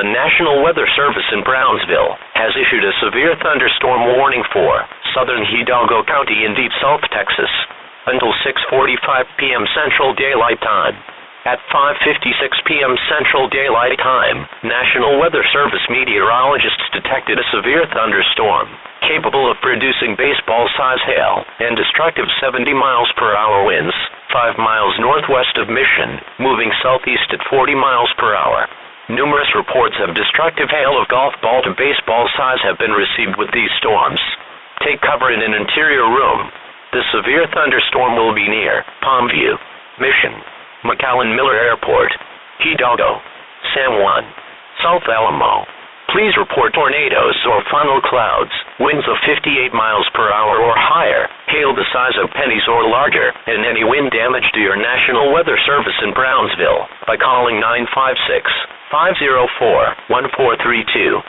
National Weather Service in Brownsville has issued a severe thunderstorm warning for southern Hidalgo County in deep South Texas until 6:45 p.m. Central Daylight Time. At 5:56 p.m. Central Daylight Time, National Weather Service meteorologists detected a severe thunderstorm capable of producing baseball-size hail and destructive 70 miles per hour winds, 5 miles northwest of Mission, moving southeast at 40 miles per hour. Numerous reports of destructive hail of golf ball to baseball size have been received with these storms. Take cover in an interior room. The severe thunderstorm will be near Palmview, Mission, McAllen-Miller Airport, Hidalgo, San Juan, South Alamo. Please report tornadoes or funnel clouds, winds of 58 miles per hour or higher, hail the size of pennies or larger, and any wind damage to your National Weather Service in Brownsville by calling 956-504-1432.